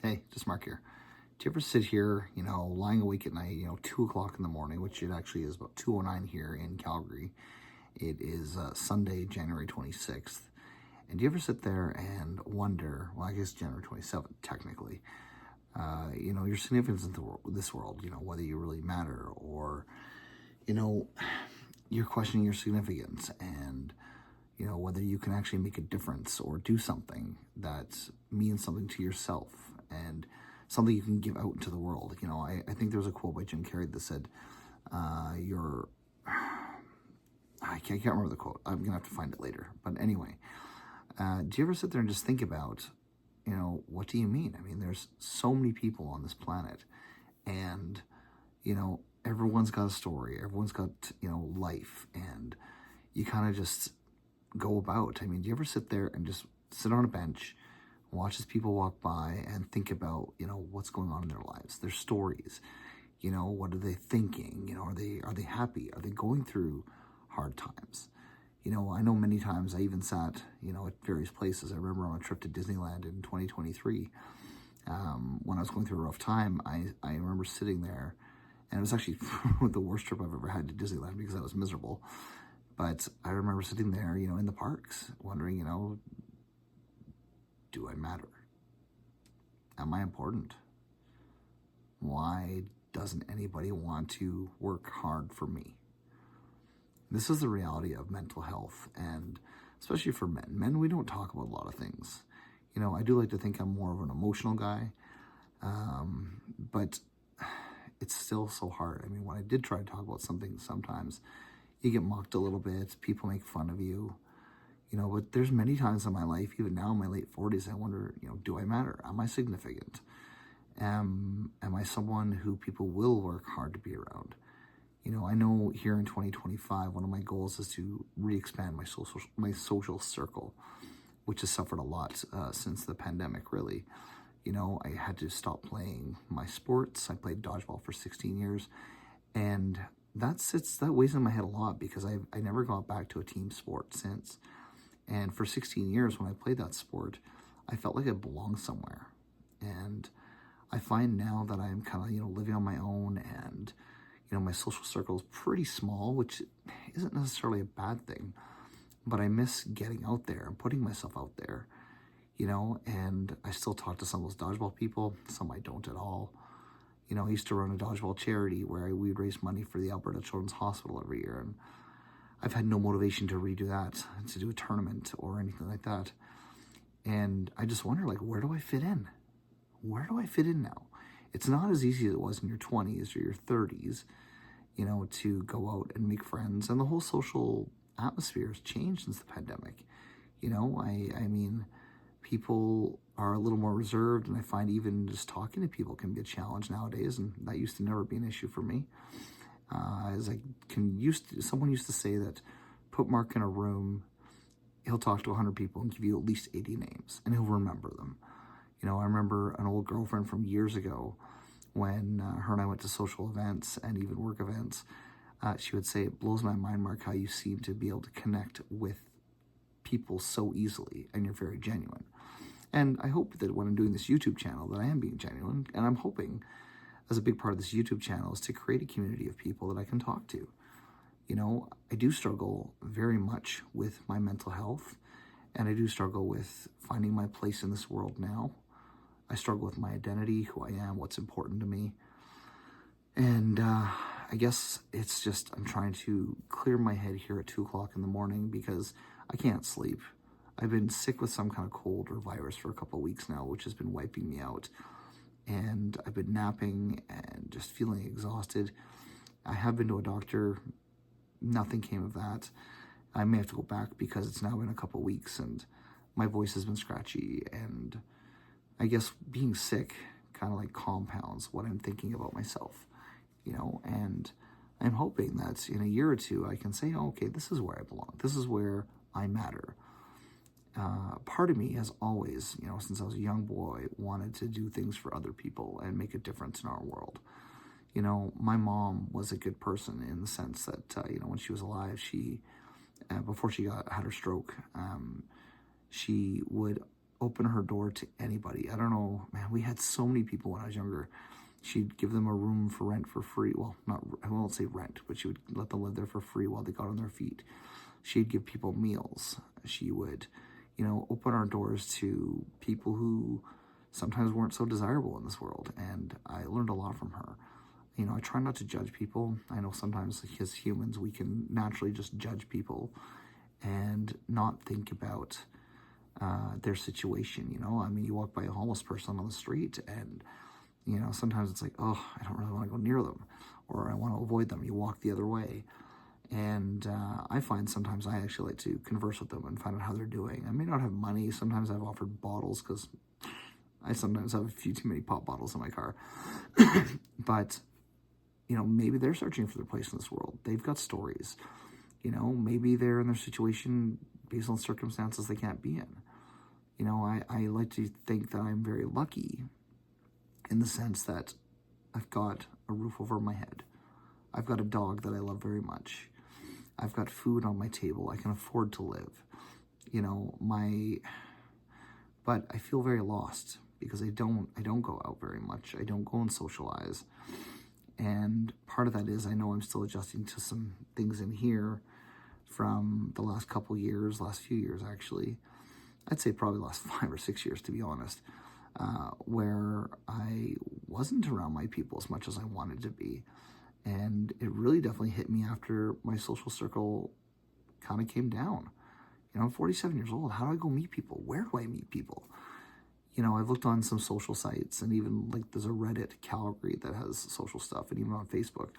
Hey, just Mark here. Do you ever sit here, lying awake at night, 2 o'clock in the morning, which it actually is about 2:09 here in Calgary. It is Sunday, January 26th. And do you ever sit there and wonder, well, I guess January 27th, technically, your significance in this world, whether you really matter or, you know, you're questioning your significance and, whether you can actually make a difference or do something that means something to yourself and something you can give out into the world. I think there was a quote by Jim Carrey that said, you're, I can't remember the quote. I'm going to have to find it later. But anyway, do you ever sit there and just think about, what do you mean? I mean, there's so many people on this planet and, everyone's got a story, everyone's got, life, and you kind of just go about. I mean, do you ever sit there and just sit on a bench, watch as people walk by and think about, what's going on in their lives, their stories, what are they thinking? Are they happy? Are they going through hard times? I know many times I even sat, at various places. I remember on a trip to Disneyland in 2023, when I was going through a rough time, I remember sitting there, and it was actually the worst trip I've ever had to Disneyland because I was miserable. But I remember sitting there, in the parks, wondering, do I matter? Am I important? Why doesn't anybody want to work hard for me? This is the reality of mental health, and especially for men. Men, we don't talk about a lot of things. I do like to think I'm more of an emotional guy, but it's still so hard. I mean, when I did try to talk about something, sometimes you get mocked a little bit, people make fun of you, but there's many times in my life, even now in my late 40s, I wonder, do I matter? Am I significant? Am I someone who people will work hard to be around? I know here in 2025, one of my goals is to re-expand my social circle, which has suffered a lot since the pandemic, really. I had to stop playing my sports. I played dodgeball for 16 years, and that weighs in my head a lot because I never got back to a team sport since. And for 16 years, when I played that sport, I felt like I belonged somewhere. And I find now that I'm kind of, living on my own, and my social circle is pretty small, which isn't necessarily a bad thing, but I miss getting out there and putting myself out there, and I still talk to some of those dodgeball people, some I don't at all. I used to run a dodgeball charity where we'd raise money for the Alberta Children's Hospital every year, and I've had no motivation to redo that, to do a tournament or anything like that. And I just wonder, where do I fit in? Where do I fit in now? It's not as easy as it was in your 20s or your 30s, to go out and make friends. And the whole social atmosphere has changed since the pandemic. I mean, people are a little more reserved, and I find even just talking to people can be a challenge nowadays, and that used to never be an issue for me. Someone used to say that put Mark in a room, he'll talk to 100 people and give you at least 80 names, and he'll remember them. I remember an old girlfriend from years ago when her and I went to social events and even work events. She would say, it blows my mind, Mark, how you seem to be able to connect with people so easily, and you're very genuine. And I hope that when I'm doing this YouTube channel that I am being genuine, and I'm hoping as a big part of this YouTube channel is to create a community of people that I can talk to. I do struggle very much with my mental health, and I do struggle with finding my place in this world now. I struggle with my identity, who I am, what's important to me. And I guess it's just I'm trying to clear my head here at 2 o'clock in the morning because I can't sleep. I've been sick with some kind of cold or virus for a couple of weeks now, which has been wiping me out. And I've been napping and just feeling exhausted. I have been to a doctor. Nothing came of that. I may have to go back because it's now been a couple of weeks and my voice has been scratchy, and I guess being sick kind of compounds what I'm thinking about myself, and I'm hoping that in a year or two I can say, oh, okay, this is where I belong. This is where I matter. Part of me has always, since I was a young boy, wanted to do things for other people and make a difference in our world. My mom was a good person in the sense that, when she was alive, she, before she had her stroke, she would open her door to anybody. I don't know, man, we had so many people when I was younger. She'd give them a room for rent for free. Well, not, I won't say rent, but she would let them live there for free while they got on their feet. She'd give people meals. She would, open our doors to people who sometimes weren't so desirable in this world. And I learned a lot from her. I try not to judge people. I know sometimes as humans, we can naturally just judge people and not think about their situation. You walk by a homeless person on the street and, sometimes it's like, oh, I don't really want to go near them, or I want to avoid them. You walk the other way. And I find sometimes I actually like to converse with them and find out how they're doing. I may not have money. Sometimes I've offered bottles because I sometimes have a few too many pop bottles in my car. But, maybe they're searching for their place in this world. They've got stories. Maybe they're in their situation based on circumstances they can't be in. I like to think that I'm very lucky in the sense that I've got a roof over my head. I've got a dog that I love very much. I've got food on my table. I can afford to live. But I feel very lost because I don't go out very much. I don't go and socialize. And part of that is I know I'm still adjusting to some things in here from the last few years actually. I'd say probably the last 5 or 6 years, to be honest, where I wasn't around my people as much as I wanted to be. And it really definitely hit me after my social circle kind of came down. I'm 47 years old. How do I go meet people? Where do I meet people? I've looked on some social sites, and even there's a Reddit Calgary that has social stuff, and even on Facebook.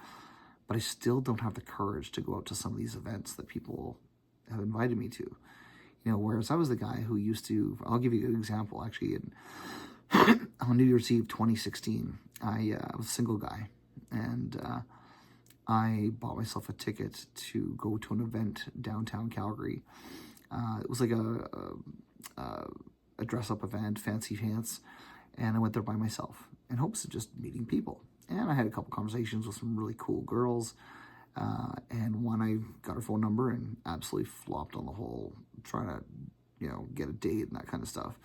But I still don't have the courage to go out to some of these events that people have invited me to. Whereas I was the guy who used to, I'll give you an example, actually. On New Year's Eve 2016, I was a single guy, and I bought myself a ticket to go to an event downtown Calgary. It was like a dress-up event, fancy pants, and I went there by myself in hopes of just meeting people. And I had a couple conversations with some really cool girls, and one I got her phone number and absolutely flopped on the whole trying to, get a date and that kind of stuff,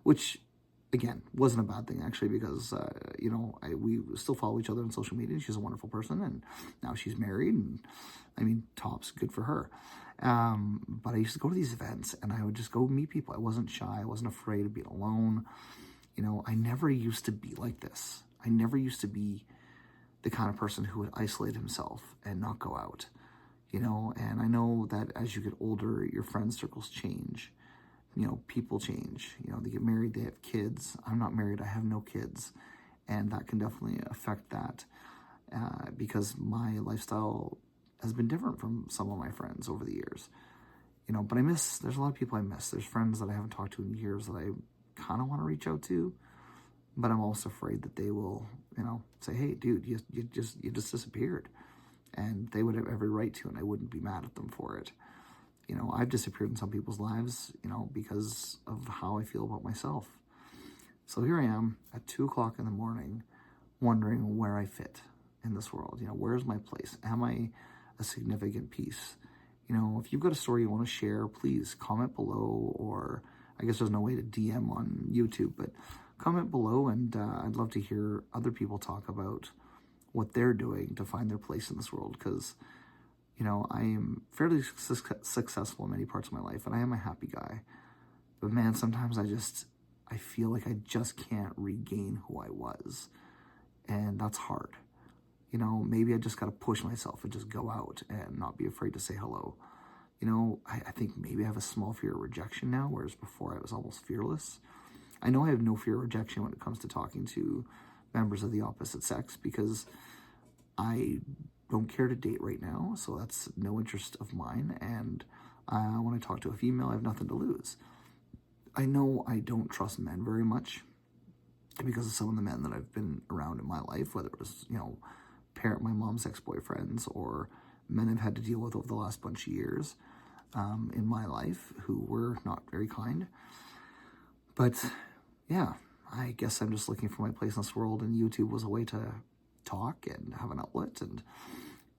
which, again, wasn't a bad thing, actually, because, we still follow each other on social media. She's a wonderful person, and now she's married, and, tops, good for her. But I used to go to these events, and I would just go meet people. I wasn't shy. I wasn't afraid of being alone. I never used to be like this. I never used to be the kind of person who would isolate himself and not go out, and I know that as you get older, your friend circles change. People change. They get married, they have kids. I'm not married, I have no kids. And that can definitely affect that because my lifestyle has been different from some of my friends over the years. But there's a lot of people I miss. There's friends that I haven't talked to in years that I kind of want to reach out to, but I'm also afraid that they will, say, hey, dude, you just disappeared. And they would have every right to, and I wouldn't be mad at them for it. I've disappeared in some people's lives, because of how I feel about myself. So here I am at 2 o'clock in the morning, wondering where I fit in this world. Where's my place? Am I a significant piece? If you've got a story you want to share, please comment below, or I guess there's no way to DM on YouTube, but comment below, and I'd love to hear other people talk about what they're doing to find their place in this world, because I am fairly successful in many parts of my life, and I am a happy guy. But man, sometimes I feel like I just can't regain who I was. And that's hard. Maybe I just got to push myself and just go out and not be afraid to say hello. I think maybe I have a small fear of rejection now, whereas before I was almost fearless. I know I have no fear of rejection when it comes to talking to members of the opposite sex, because I don't care to date right now, so that's no interest of mine. And when I talk to a female, I have nothing to lose. I know I don't trust men very much because of some of the men that I've been around in my life, whether it was, my mom's ex-boyfriends or men I've had to deal with over the last bunch of years in my life who were not very kind. But yeah, I guess I'm just looking for my place in this world, and YouTube was a way to talk and have an outlet and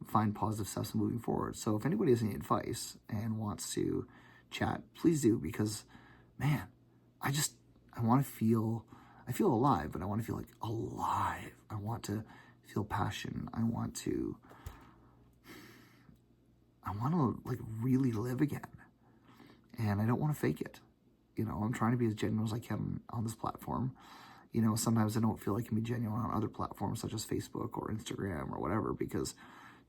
find positive steps moving forward. So if anybody has any advice and wants to chat, please do, because man, I feel alive, but I want to feel like alive. I want to feel passion. I want to like really live again. And I don't want to fake it. I'm trying to be as genuine as I can on this platform. Sometimes I don't feel like I can be genuine on other platforms such as Facebook or Instagram or whatever, because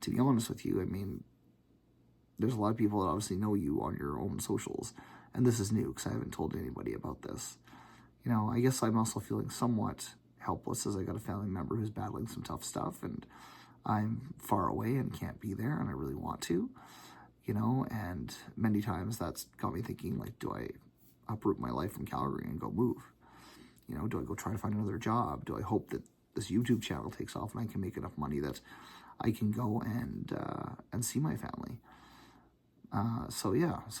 to be honest with you, I mean, there's a lot of people that obviously know you on your own socials, and this is new because I haven't told anybody about this. I guess I'm also feeling somewhat helpless as I got a family member who's battling some tough stuff, and I'm far away and can't be there, and I really want to, and many times that's got me thinking, like, do I uproot my life from Calgary and go move? Do I go try to find another job? Do I hope that this YouTube channel takes off and I can make enough money that I can go and see my family? So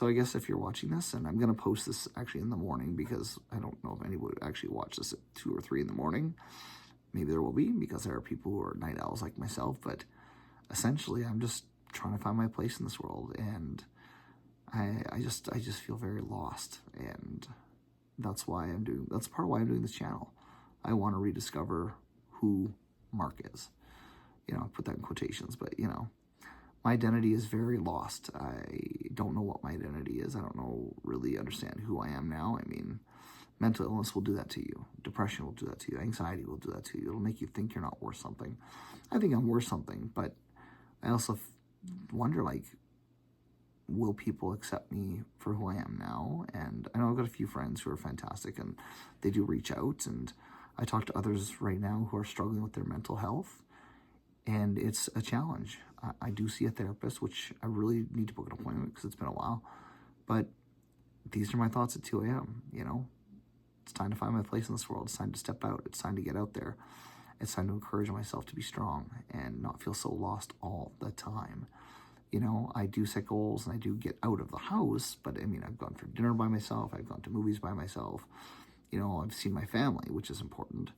I guess if you're watching this, and I'm going to post this actually in the morning, because I don't know if anybody would actually watch this at 2 or 3 in the morning. Maybe there will be, because there are people who are night owls like myself, but essentially I'm just trying to find my place in this world, and I just feel very lost, and that's part of why I'm doing this channel. I want to rediscover who Mark is. I put that in quotations, but my identity is very lost. I don't know what my identity is. I don't really understand who I am now. I mean, mental illness will do that to you. Depression will do that to you. Anxiety will do that to you. It'll make you think you're not worth something. I think I'm worth something, but I also wonder, like, will people accept me for who I am now? And I know I've got a few friends who are fantastic, and they do reach out, and I talk to others right now who are struggling with their mental health, and it's a challenge. I do see a therapist, which I really need to book an appointment because it's been a while, but these are my thoughts at 2 a.m., It's time to find my place in this world. It's time to step out. It's time to get out there. It's time to encourage myself to be strong and not feel so lost all the time. I do set goals and I do get out of the house, but I mean, I've gone for dinner by myself. I've gone to movies by myself. I've seen my family, which is important.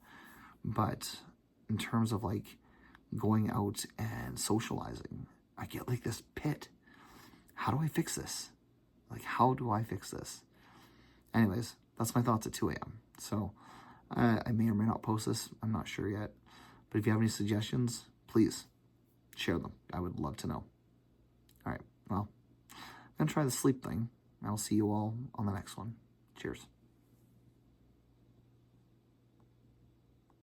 But in terms of like going out and socializing, I get like this pit. How do I fix this? Like, how do I fix this? Anyways, that's my thoughts at 2 a.m. So I may or may not post this. I'm not sure yet. But if you have any suggestions, please share them. I would love to know. All right, well, I'm going to try the sleep thing. I'll see you all on the next one. Cheers.